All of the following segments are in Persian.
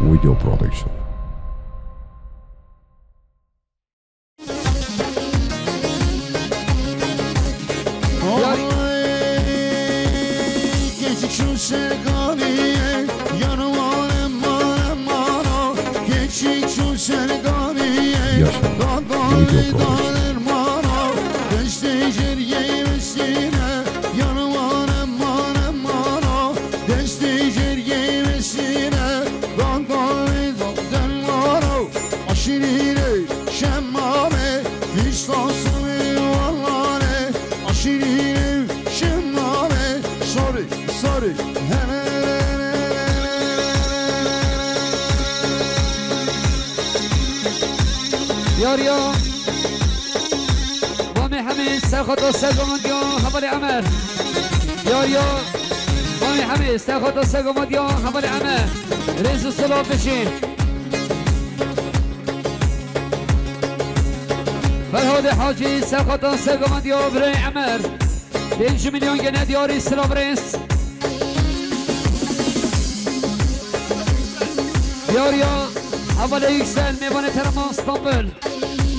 Video Production. ياريا مامي حميد ساخد السجمد يا حبل عمر ياريا مامي حميد ساخد السجمد يا حبل عمر رئيس الصلاة بشين فرهاد حاجي ساخد السجمد يا بري عمر 5 مليون جنيه دياري السلام رئيس ياريا حبل يكسل ميوان ترمان اسطنبول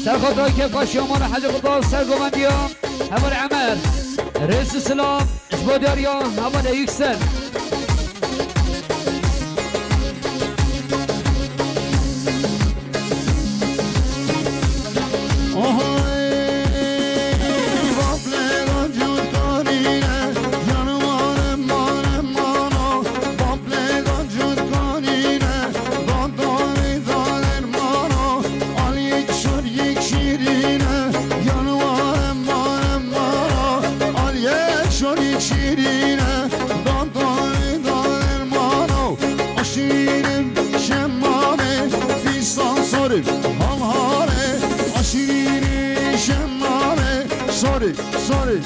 سرخط رای که کاشی امان حج قطار سرگومندی ها حبل عمر رئیس السلام اشبا داریا حبل یکسل sorry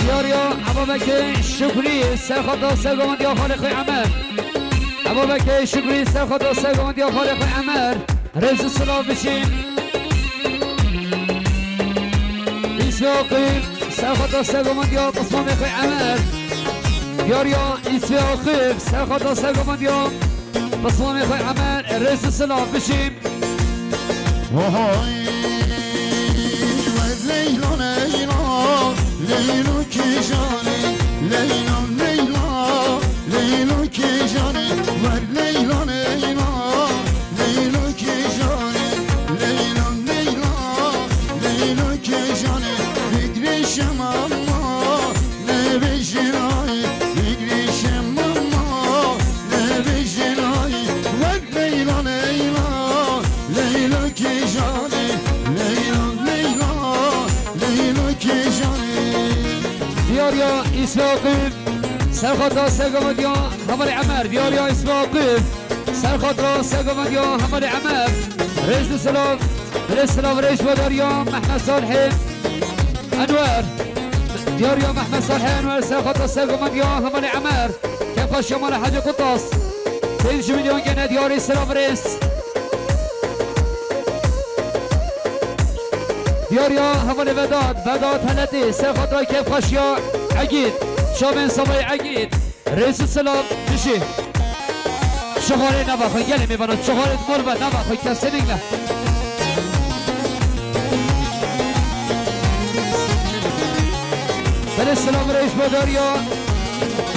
ياريا ابو بكر شكري سرخط سرگومند يا خالق عمر ابو بكر شكري سرخط سرگومند يا خالق عمر رئيس الصلاة بشين اسواقي سرخط سرگومند يا قسمان اخي عمر ياريا اسواقي سرخط سرگومند يا قسمان اخي عمر رئيس الصلاة بشين وهاي ليلى ليلى ليلى كيجاني ليلى ليلى ليلى كيجاني ليلى ليلى ليلى كيجاني ليلى ليلى ليلى كيجاني فكري شماما نبي جناي فكري شماما نبي جناي ليلى ليلى ليلى كيجاني ليلى ليلى ليلى كيجاني دياريا إسواقف سرخط سرگومندی ها حبل عمر دياريا إسواقف سرخط سرگومندی ها حبل عمر رئيس السلام رئيس السلام رئيس وداريا محمد صالحي أنوار دياريا محمد صالحي أنوار سرخط سرگومندی ها حبل عمر كيف شمال حاج قطاس 5 مليون جنيه دياري السلام رئيس دياريا حبل بداد هلتي سرخط راي كيف خشيا عقيد شابين صبي عقيد رئيس السلام بشي شغالي نباخي قلي ميبانات شغالي مربى نباخي كسنين له بل السلام رئيس بداريا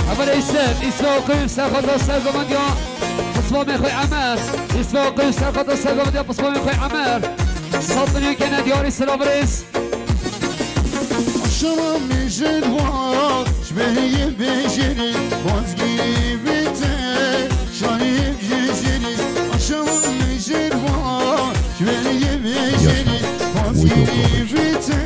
حبل إسواقف سرخط سرگومندی ها قسمان اخي عمر إسواقف سرخط سرگومندی ها قسمان اخي عمر صدني كان دياري السلام رئيس شما میشد وا شبهی بشری بازگیری بیته شایی بجری شما میشد وا شبهی بشری بازگیری بیته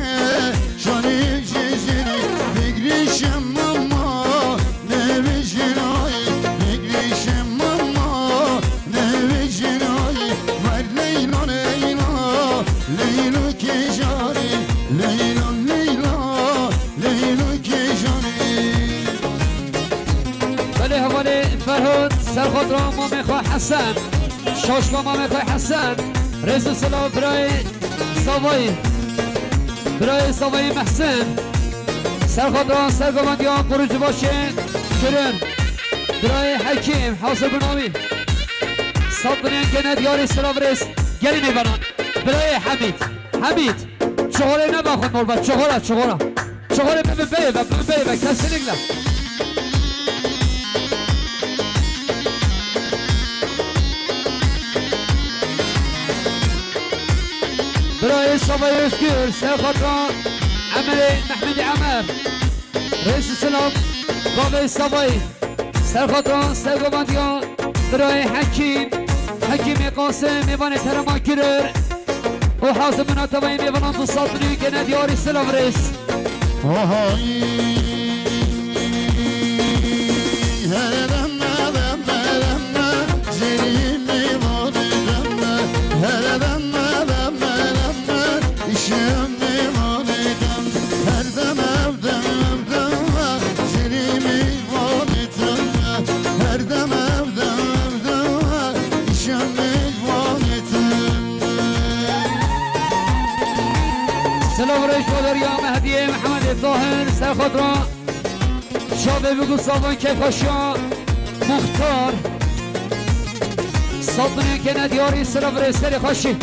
شایی بجری بگری شماما نبیشنایی بگری شماما نبیشنایی مر لیلا لیلا لیلا کجاری لیلا لیلا لیلا کجانی بله حوالی فرهاد سرخط را مامی خواه حسن شاشقا مامی خواه حسن رئیس السلام برای سوایی محسن سرخط را سرگومندیان خروج باشه شرن برای حکیم حاصل بنامی صدرین که ندیاری سلافرس گلی میبرن برای حمید چهاره نبخون مربط چهاره ببه کسی نگلم برای صبای اسکر سرخطران محمد عمر رئیس سلام بابای صبای سرخطران سرگوبندیان برای حکیم قاسم میوان ترمان کرر و حاضر مناطبای میوانان تو صدری که ندیاری سلافرس سلافرس بادریا مهدی محمد طاهر سرخطران شابه بگو صابان کفاشان مختار صدری که ندیاری سلافرس سری خوشی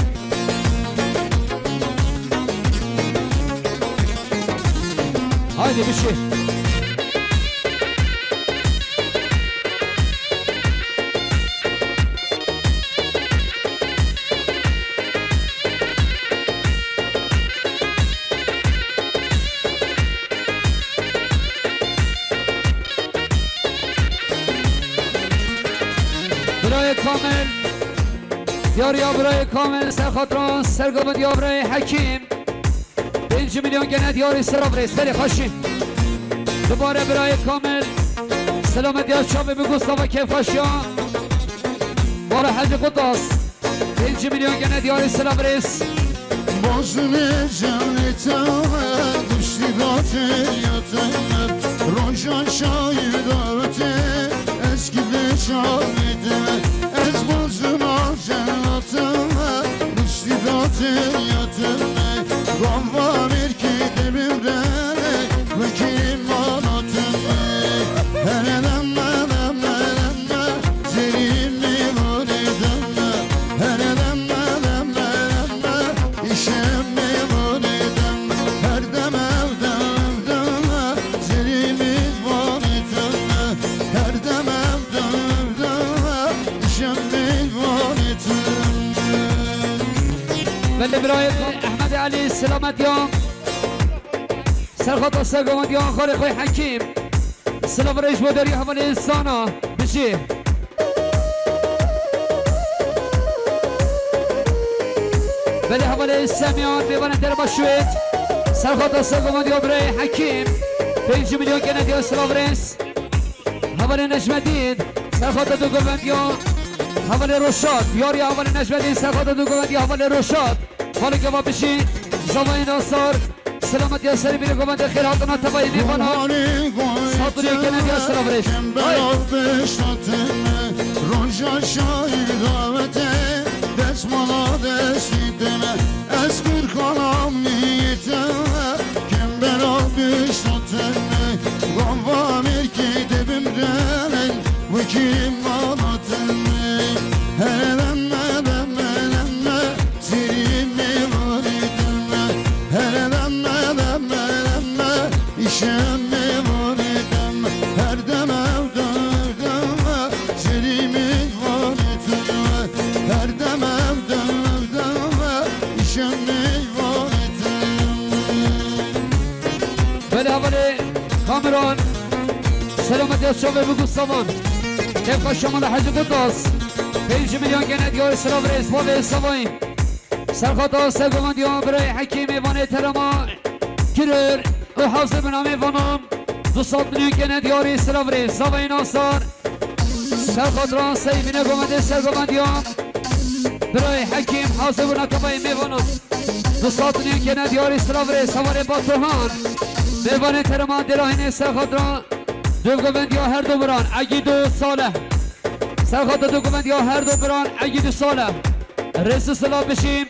هایدی بشی کامل یاریا برای کامل سرخطران سرگابد یا برای حکیم 5 میلیون گنه دیاری سرابرس بری خوشی دوباره برای کامل سلامتی از شابه بگو صافا کیف خوشیان باره حج قداس 5 میلیون گنه دیاری سرابرس بازم جانتا دوشتی داته یادم روشان شاید داته eski beşametim Ez bozuna cennetim Müştidatım yatım Gamba merkezim rene Vekilim manatım Hereden Zerim mevon edem Hereden İşem mevon edem Her dem evden Zerim mevon edem Her dem بله برای احمد علی سلامتیان سرخط سرگامندیان خاله خوی حکیم سلام رئیس بوداری حوالی انسانا بشی بله حوالی سمیان بیوانه در باشوید سرخط سرگامندیان برای حکیم 5 میلیون گنه دیان سلام رئیس حوالی نجمدین سرخط دو گوندیان حوالی روشاد یاری حوالی نجمدین سرخط دو گوندیان حوالی روشاد حالا که با بشین زمانی ناصر سلامتی از سری بیره گوانده خیل حاطنا تبایی میبانا ساطری کنندی از سلام ریش روشا شاید داوته دستمالا دستیدمه از کارکنم نیتمه کم برا بشتاتمه گوام erkeği dibimden vekiyim manatımı hereden İşem mevon edem Her dem evden Selim mevon edem Her dem evden İşem mevon edem Böyle havale Kameran Selamet Yaşam ve Bugus Saman Kefka Şaman'a Hacı Kudos 5 milyon gene diyor Sırav Reis Bole Savayim Serkata Sergomandiyan Birey Hakim Evan Terama Kirir و حافظ بنامه وانم 200 میلیون گنه دیاری سلافری زاوی ناصر سرخطران سیبینه گمنده سرگمندیان برای حکیم حافظ بنامه میوانم 200 میلیون گنه دیاری سلافری سوار باتوهان میوانه ترمان دلاهین سرخطران دو گمندیان هر دو بران اگی 2 ساله سرخطر دو گمندیان هر دو بران اگی 2 ساله رئیس سلاف بشیم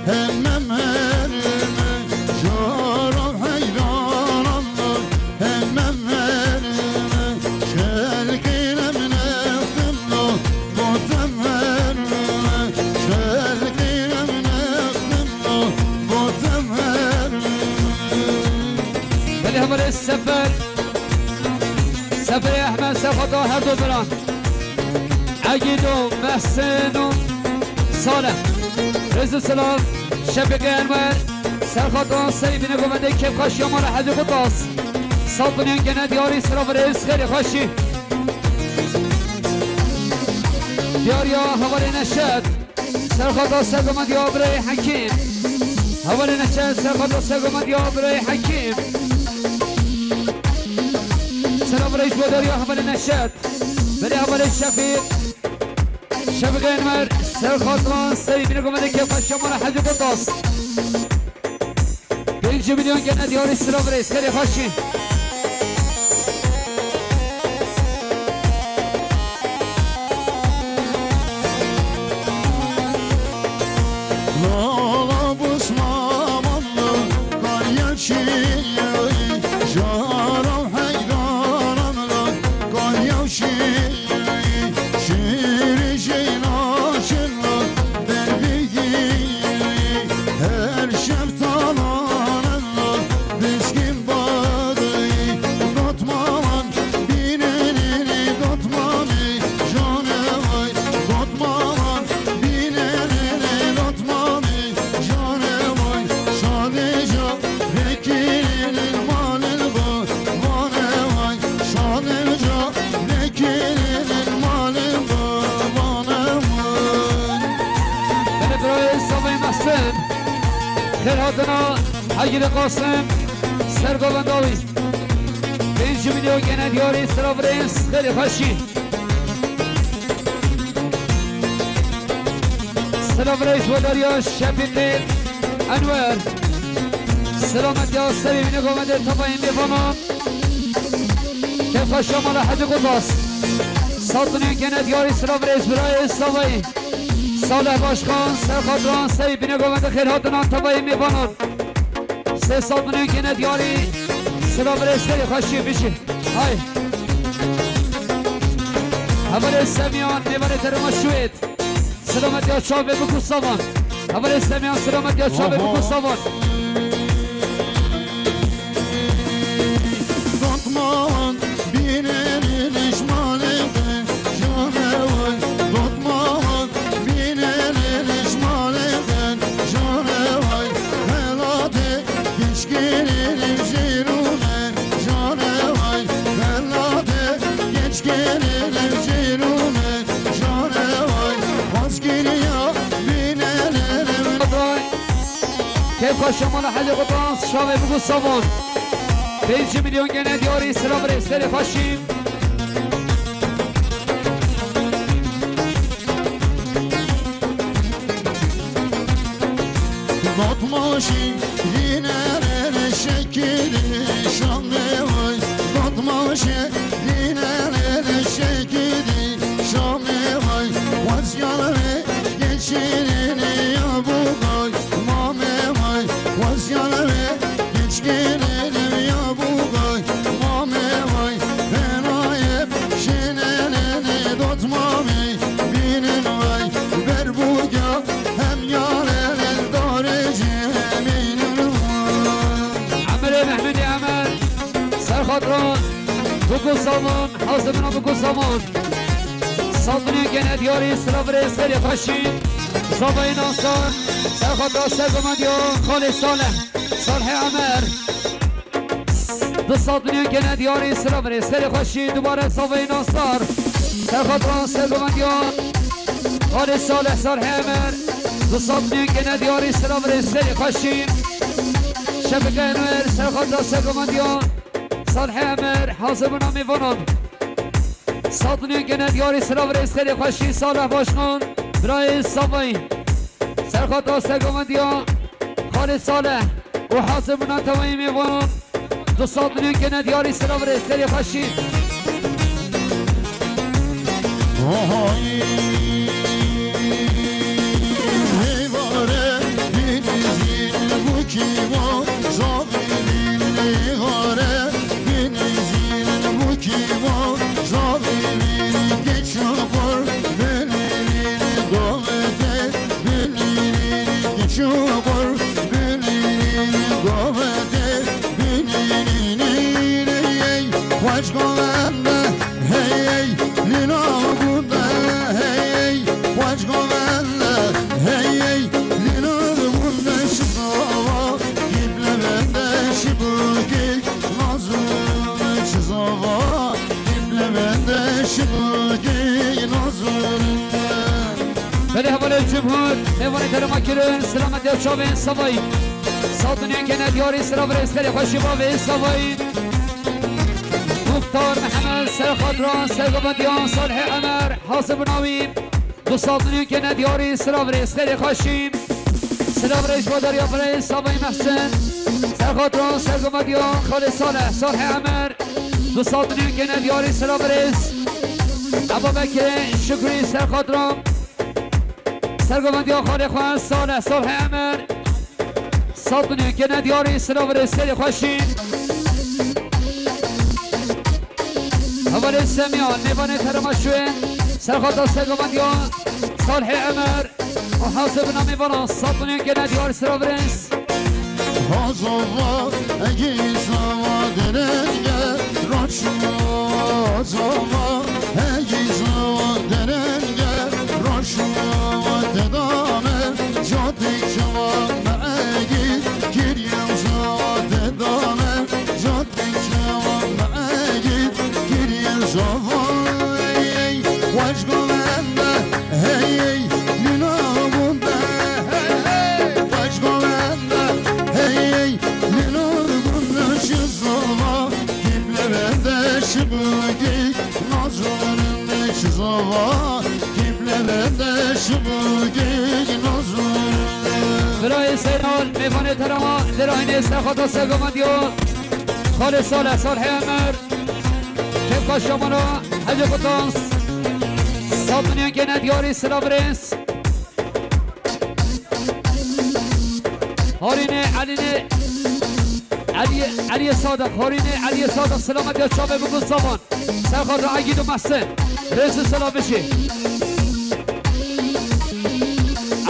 Hemmem elime Jar احمد سخطا هر دو بران عقید و محسن و صالح رزو سلام شبیق انور سرخطا سیبین گومنده کف خاشی مال حدی قطاس سالتونیان گنه دیاری سراف رئیس خیلی خاشی دیاریا حوالی نشد سرخطا سگومند یا برای حکیم حوالی نشد سرخطا سگومند یا برای حکیم سلام رئیس بوداریا حوالی نشد بلی حوالی شفیق شبیق انور سرخطا سیبین گومنده کف خاشی مال حدی قطاس 5 میلیون گنه دیاری سراف رئیس خیلی خاشی خیراتنا حجر قاسم سرگوبنداوی 5 میلیون گنه دیاری سراف رئیس خیلی خوشی سراف رئیس و داریا شفیق انور سلامتی ها سبیبین گومنده تفایم بیفانم که خوشی مالا حجر قطاس سالتونیون گنه دیاری سراف رئیس برای استاوی صالح باشخان سرخاطران سعی بینه گوونده خیرهاتنان تبایی میباند 3 سال منو کنه دیاری سلام رسلی خوشی بشی های اول سمیان میبره ترما شوید سلامتی ها چابه بکو ساوان اول سمیان سلامتی ها چابه بکو ساوان Dotman binenin işmalinde Jane vay Dotman binenin işmalinde Jane vay Helade geçkirin zirune Jane vay Helade geçkirin zirune Jane vay Vazgiriya binenin Keyf kaşımalı hali kutans şave bugü savun 5 میلیون گنه دیاری سلام رسلی خوشیم Dotmaşi dinere şekeri şanlı vay Dotmaşi dinere şekeri şanlı vay Vazyaları geçirini ya bu gay Mame vay Vazyaları geçkirini ya bu gay Mame vay Fenayep şeneleni dotmami binin vay Ver bu gah hem yarelen عمر محمدی عمر سرخاطران بگو سامان حاضرنا بگو سامان سالتونی گنه دیاری سلام رئیس خیلی خوشیم صابای ناصر سرخاطران سرگمندی خالی صالح صالح عمر 2 سالتونی گنه دیاری سلام رئیس خیلی خوشیم دوباره صابای ناصر سرخاطران سرگمندی خالی صالح صالح عمر 2 سالتونی گنه دیاری سلام رئیس خیلی خوشیم شبکه انویر سرخاطران سرگمندیان صالح عمر حاضر بنا میوانم سالتونی گنه دیاری سلام رئیس خیلی خوشی صالح باشخان برای صابایی سرخاطران سرگمندیان خالد صالح و حاضر بنا تمایی میوانم 2 سالتونی گنه دیاری سلام رئیس خیلی خوشی Kiva zavinin ligare binizin bu kiva zavinin geç yapar belinin davete belinin geç yapar belinin davete belinin ey vaçkala شبگی نازورنده بله حوال جمهور حیوان درما کرن سلامت یا چاوین سوایی ساطنین که ندیاری سرا برس خیلی خوشی باوی سوایی مختار محمد سرخاطران سرگبندیان صالح عمر حاسب ناوی دو ساطنین که ندیاری سرا برس خیلی خوشی سرا برش بادر یا برس سوایی محسن سرخاطران سرگبندیان خال صالح عمر دو ساطنین که ندیاری سرا برس ابا بکر شکری سرخاطران سرگوندیان خالی خواه صالح عمر ساطنی که ندیاری سلام رسیل خوشین اول سمیان نیوان ترمشوه سرخاطر سرگوندیان صالح عمر و حاضب نامیوان ساطنی که ندیاری سلام رس Hazova egizava derenge Raşma Hazova egizava derenge Raşma tedame Cadde çavame egit Giryem zava tedame Cadde çavame egit Giryem zava Vajgo vende hey Lina bunda hey Vajgo vende hey Lina bunda şizava Kible vende şibıgi Nazarında şizava Kible vende şibıgi Nazarında برای سیران میوان ترما در آینه سرخاطر سرگوندیو خال صالح عمر کفکا شمانو حج قطانس ساطنیان که ندیاری سلام برس هارینه علی صادق هارینه علی صادق سلامت یا چابه بگو زمان سرخاطر عگید و محسن رس سلام بشی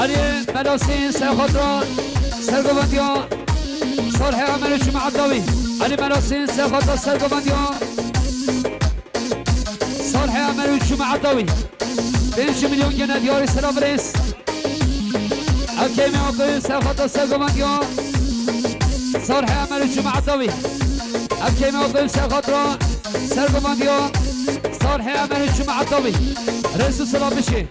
علی ملاسین سرخاطران سرگوندیان صالح عمر شما عداوی علی ملاسین سرخاطر سرگوندیان صالح عمر شما عداوی 5 میلیون که ندیاری سلام رس حکیمی آقای سرخاطر سرگوندیان صالح عمر شما عداوی حکیمی آقای سرخاطران سرگوندیان صالح عمر شما عداوی رس سلام بشی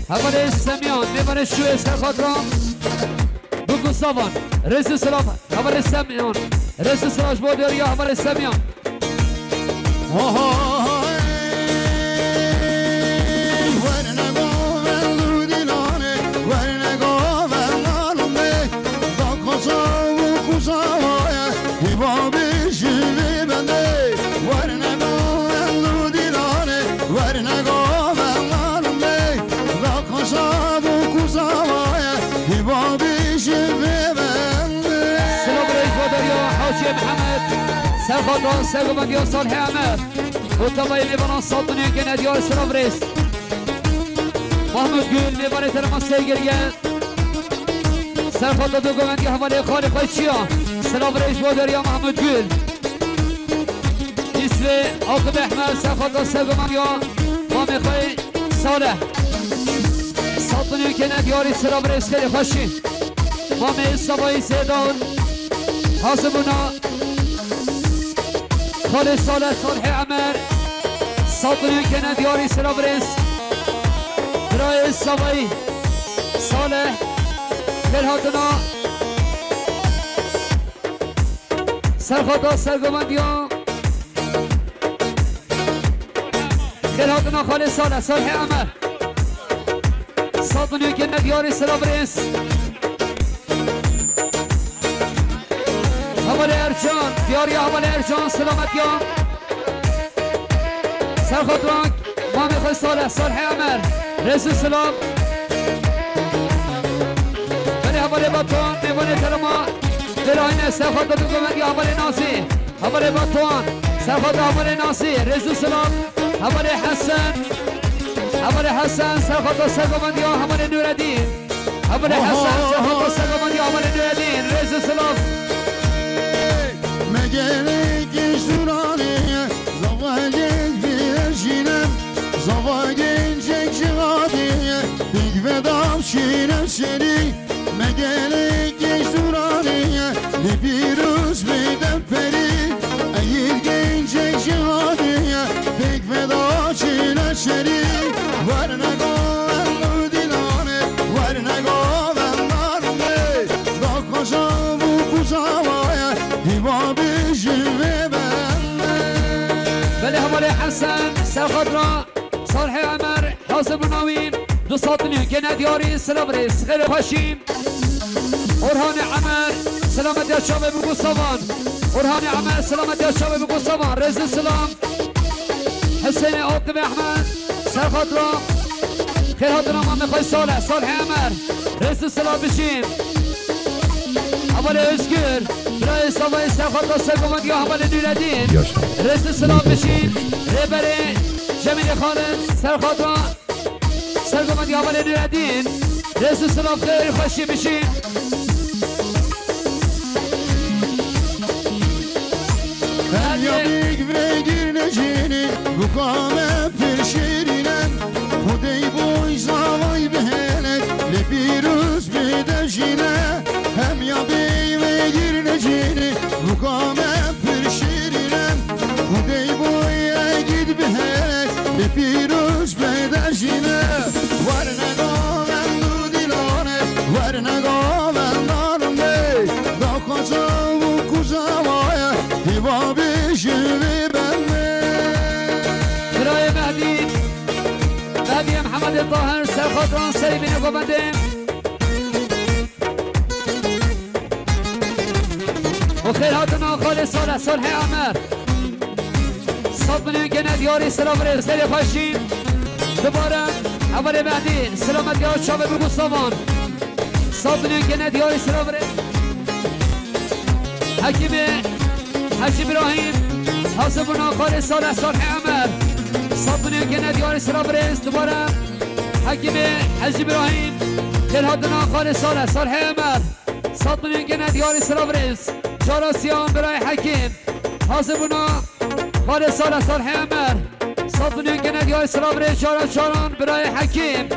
اول سمیان میبانه شوی سرخاطران بگو ساوان رس سلام اول سمیان رس سلاش بودر یا اول سمیان سرخاطران سرگوندیان صالح عمر مطابعی میبانان ساطنیان که ندیار سلام رس محمود گل میبانه ترمان سیگریه سرخاطر دو گوندی حواله خالی خواهیچیان سلام رس بادر یا محمود گل اسم عاقب احمد سرخاطر سرگوندیان ما میخواه صالح ساطنیان که ندیاری سلام رس خیلی خوشین ما میستابایی سیدان حاسبونا خال صالح عمر ساطنیان که ندیاری سلام رس برای سوایی صالح برهاتنا سرخاطر سرگوندیان برهاتنا خال صالح عمر ساطنیان که ندیاری سلام رس حواله ارجان دیاری حواله ارجان سلامتیان سرخاطران ما میخوای صالح عمر رس سلام بله حواله بطوان میوانه ترما دلاین سرخاطر دو گوندی حواله ناسی حواله بطوان سرخاطر حواله ناسی رس سلام حواله حسن سرخاطر سرگوندی حواله نوردین حواله حسن سرخاطر سرگوندی حواله نوردین رس سلام Gerek şurane zavagin birşinem zavagin çekşivadiye Big vedam şinem seni Megerek şurane bir virüs beden peri Eğer gençek şivadiye حسن سرخطرا صالح عمر حاسب ناوین 200 میلیون که ندیاری سلام رئیس خیلی پاشیم اورهان عمر سلامتی از شابه بگو سامان اورهان عمر سلامتی از شابه بگو سامان رئیس سلام حسین عاطف احمد سرخطرا خیلی هاتنا ما میخوای صالح عمر رئیس سلام بشیم اول اشگر رئیس آقای سرخطرا سرگومند یا اول نیردین رئیس سلام بشیم ریبره جمیل خالد سرخطرا سرگومند یا اول نیردین رئیس سلام خیلی خوشی بشیم Yadik ve girnecini bu kame perşerinem Hudey boy zavay behenek lepiruz bedejine Hem yadik ve girnecini bu kame perşerinem Hudey boy gid behenek lepiruz bedejine Varne gaven du dilane varne gaven darım bey Da kazavu kuzavaya Hibabi şevi benle برای مهدی محمد طاهر سرخطران سری بینه گوبنده و خیل هاتنا خالد صالح عمر 100 میلیون که ندیاری سلام رئیس خیلی پاشیم دوباره اول مهدی سلامتی ها شابه بگو سامان 100 میلیون که ندیاری سلام رئیس حکیم ابراهیم حاسبونا خالد صالح عمر 100 میلیون که ندیاری سلام رئیس دوباره حکیم ابراهیم خیل هاتنا خالد صالح عمر 100 میلیون که ندیاری سلام رئیس جاراسیان برای حکیم حاسبونا خالد صالح عمر 100 میلیون که ندیاری سلام رئیس جاران برای حکیم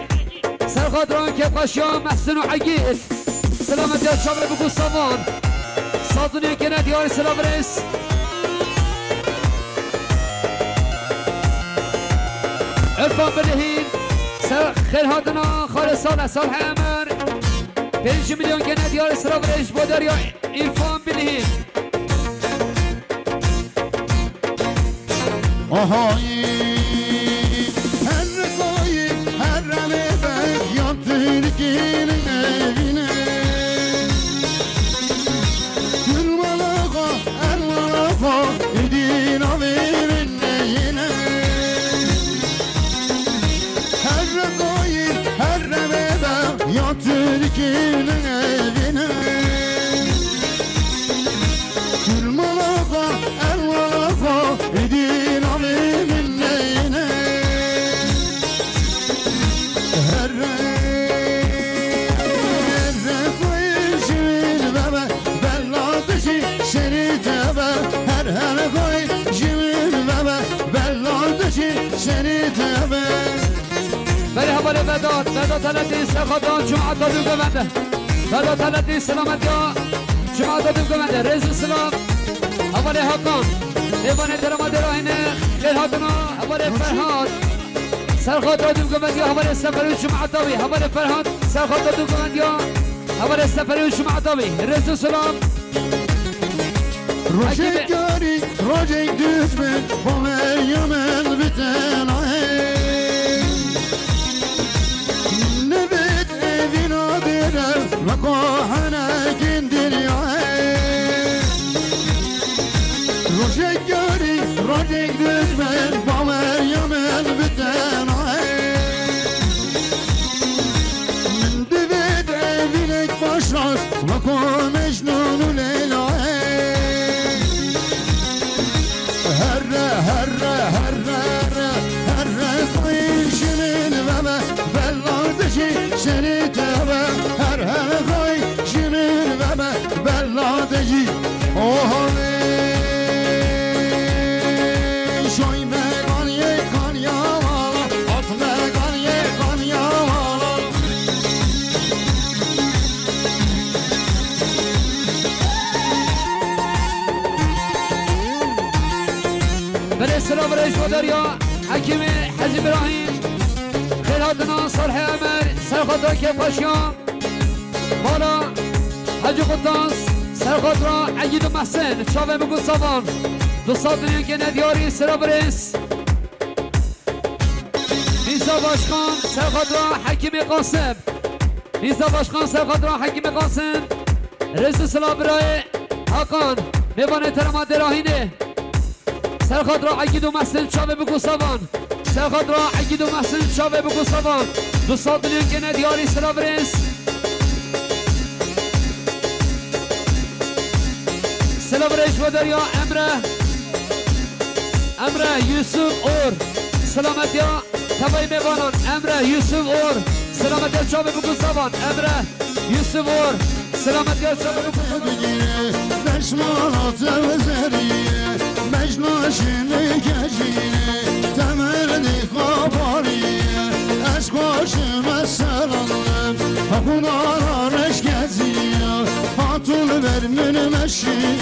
سرخاطران که قاشیان محسن و عگیر سلامتی از شامل بگو سامان 100 میلیون که ندیاری سلام رئیس عرفان بدهین خیل هاتنا خالد صالح عمر 5 میلیون که ندیار سلام رئیس بودار یا عرفان بدهین Ahayı her koyu her ramede yatır gelin evine Gülmalaga elmalaga idin averin yine Her koyu her ramede yatır gelin evine Gülmalaga elmalaga idin averin yine Her koyu jimin bebe belladışı seni tebe Her koyu jimin bebe belladışı seni tebe برای حوال وداد تلتی سرخاطران جمعه دادو گونده وداد تلتی سلامتی ها جمعه دادو گونده رئیس سلام حوال حقان دیوان درآمد راهینه خیل هاتنا حوال فرهاد سرخاطر دادو گونده حوال سفری جمعه داوی حوال فرهاد سرخاطر دادو گونده حوال سفری جمعه داوی رئیس سلام Roşekari rojek düzmen bu Meryem'in biten Nebet evina birer ve kohana kindir ya Roşekari rojek düzmen bu Meryem'in biten Nebet evinek başlar ve koh Mecnun'u Leyla seni tebe her koy jimin bebe belladeci oha şoy megan ye kan yavala at megan ye kan yavala برای سلام رئیس مدریا حکیم حاجی ابراهیم خیل هاتنا صالح عمر سرخاطران که پاشیان بالا حاجی قطاس سرخاطران عید و محسن چاوه بگو سامان 200 میلیون که ندیاری سلام رئیس میزا باشخان سرخاطر حکیم قاسم میزا باشخان سرخاطر حکیم قاسم رئیس سلام برای حقان میوان احترامات راهینه سرخاطر عقید و محسن شابه بگو سوان سرخاطر عقید و محسن شابه بگو سوان 200 میلیون که ندیاری سلام رئیس سلام رئیس و دریا امره یوسف اور سلامتی ها تبایی میوانان امره یوسف اور سلامتی ها شابه بگو سوان امره یوسف اور سلامتی ها شابه بگو سوان دشمانات وزریه مجناشینی کشینه تمردی خواباریه از خوشم سرانم خدا رشکزیه هاتون برمن مشیه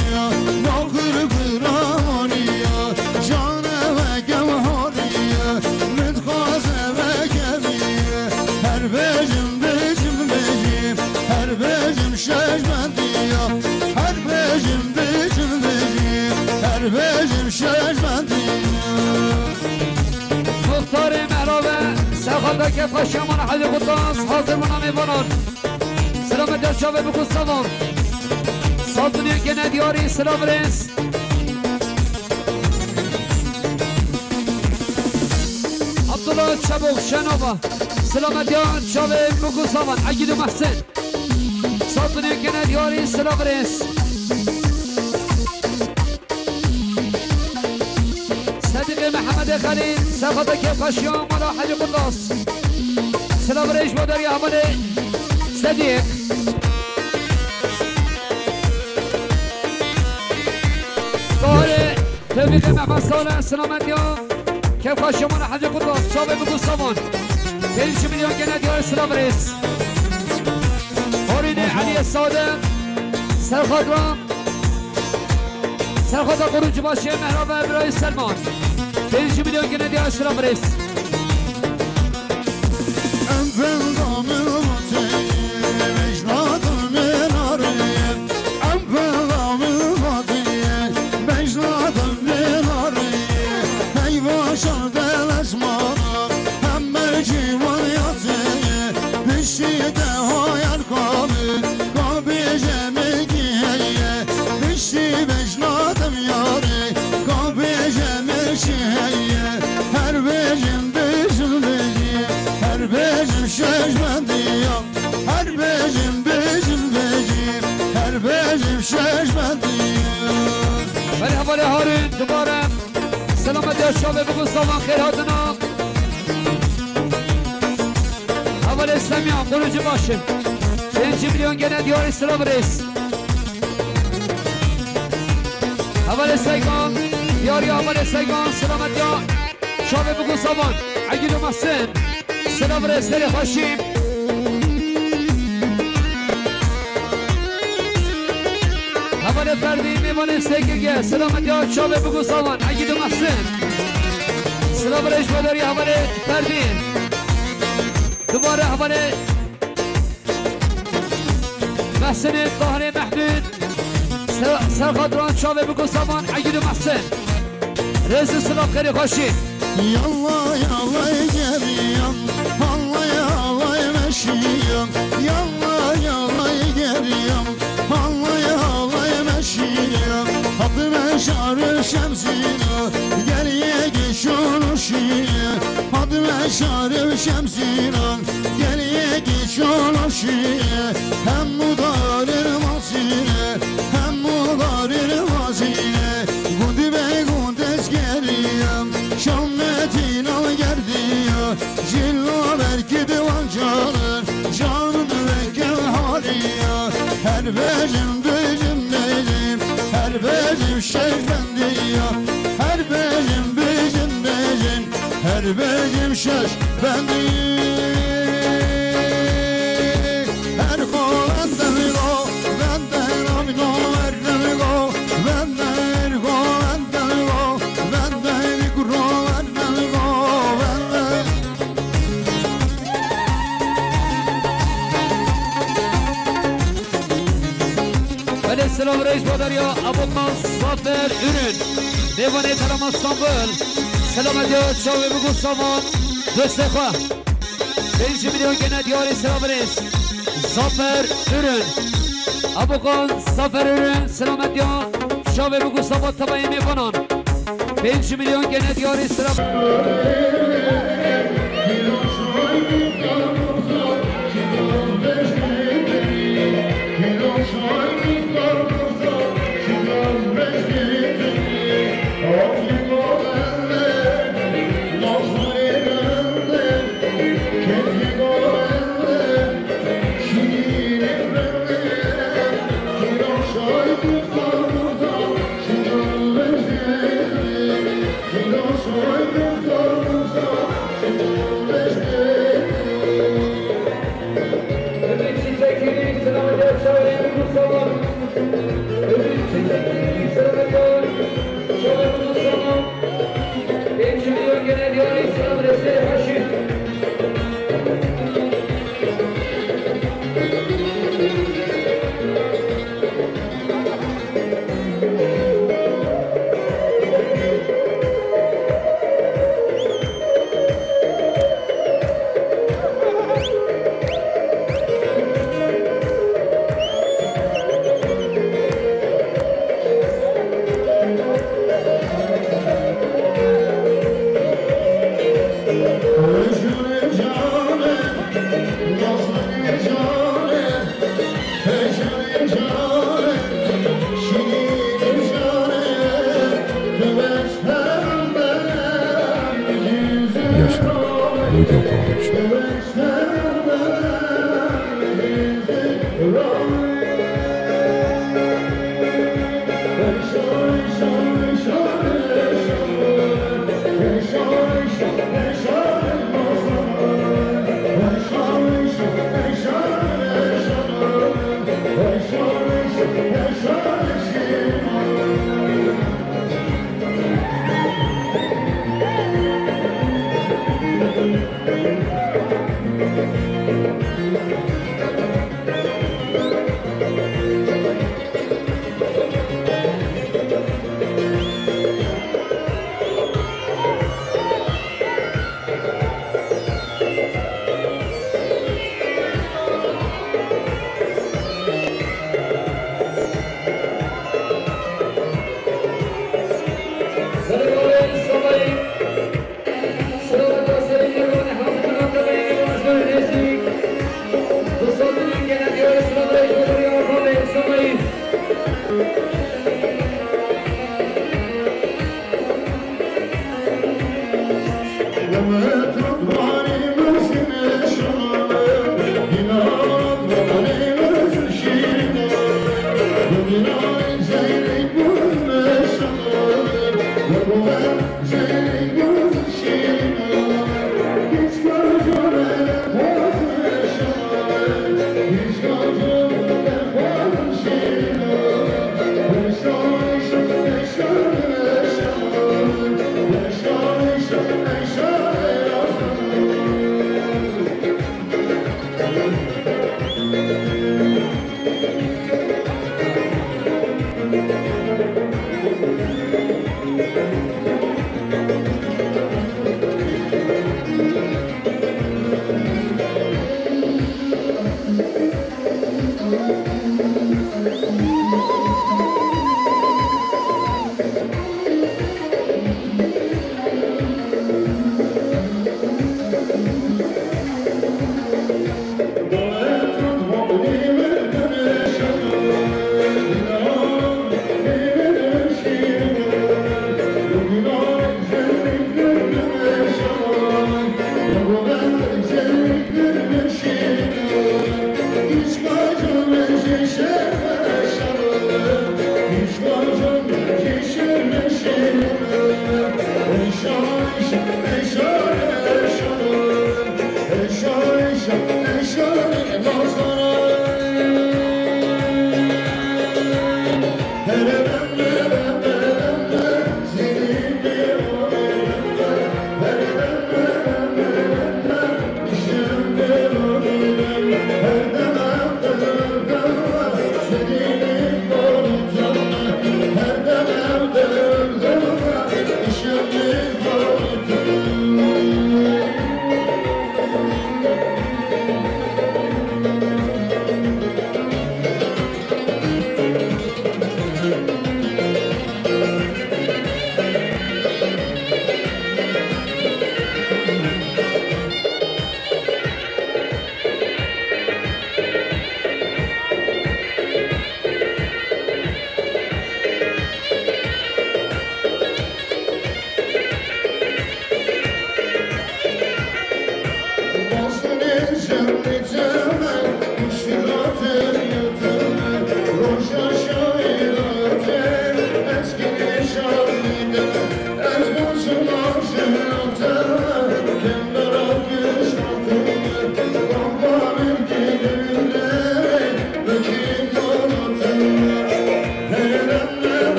باقر قرانیه جانه و گمهاریه متخوازه و کمیه هر بجم هر بجم شجمندیه هر بجم هر بجم شجمندیه مختار مهرابه سرخاطر که پاشمان حاج قداس حاضر بنا میوانان سلام در شابه بگو سوان ساتونی که ندیاری سلام رئیس عبدالله شبوخ شنابه سلامتی ها شابه بگو سوان عقید و محسن ساتونی که ندیاری سلام رئیس صدیق محمد خلیل سرخاطر که پاشیان مالا حاج قداس سلام رئیس مادری احمد صدیق باره توفیق محمد صالح سلامتی ها که پاشیان مالا حاج قداس شابه بگو سوان 5 میلیون که ندیار سلام رئیس هورین علی صادق سرخاطر خروج باشه مهراب برای سلمان 5 میلیون که ندیار سلام رئیس ولی حواله هارون دوباره سلامتی ها شابه بگو سامان خیر هاتنا حواله سمیان خروج باشه 5 میلیون گنه دیار سلام رئیس حواله سیگان دیاری حواله سیگان سلامتی ها شابه بگو سامان عقید و محسن سلام رئیس خیلی خوشیم حواله فردی میمانه سیگه سلامتی ها شابه بگو سامان عقید و محسن سلام رئیس مادری حواله فردی دوباره حواله محسن طاهر محمود سرخاطران شابه بگو سامان عقید و محسن رئیس سلام خیلی خوشی Yallah yallah geliyem Allah yallah meşiyem Yallah yallah geliyem Allah yallah meşiyem Hatıma şarı şemsine Geliye geçiyor şiye Hatıma şarı şemsine Geliye geçiyor şiye Hem mudarir masine Hem mudarir masine Gundi bey gundes geliyem Şammetin al gerdiye Cilla belki divan canır Canın vekil haliye Her becim becim becim Her becim şeşbendiye Her becim becim becim Her becim şeşbendiye Her kolenden go Benden amino erdem go Benden go Benden go Benden gro Benden go Benden ولی سلام رئیس مادریا ابوالقاس صافر ürün دیوانه ترام استانبول سلامتی ها شابه بگو سامان دوست خواه 5 میلیون گنه دیاری سلامریس زافر ürün ابوقان زافر ürün سلامت یا شاوه بگو صبات تبایی میکنن 5 میلیون گنه دیاری سلامریس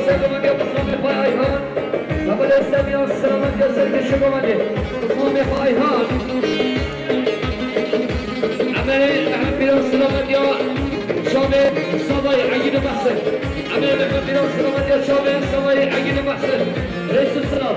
سلامت یا بخوام پای ها قبل اسلامی ها سلامت یا سرکش بامده بخوام پای ها عملی محمد سلامت یا شامل سوای عگین محسن عملی محمد سلامت یا شامل سوای عگین محسن رئیس السلام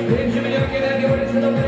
Birinci milyon gelen yolu sıra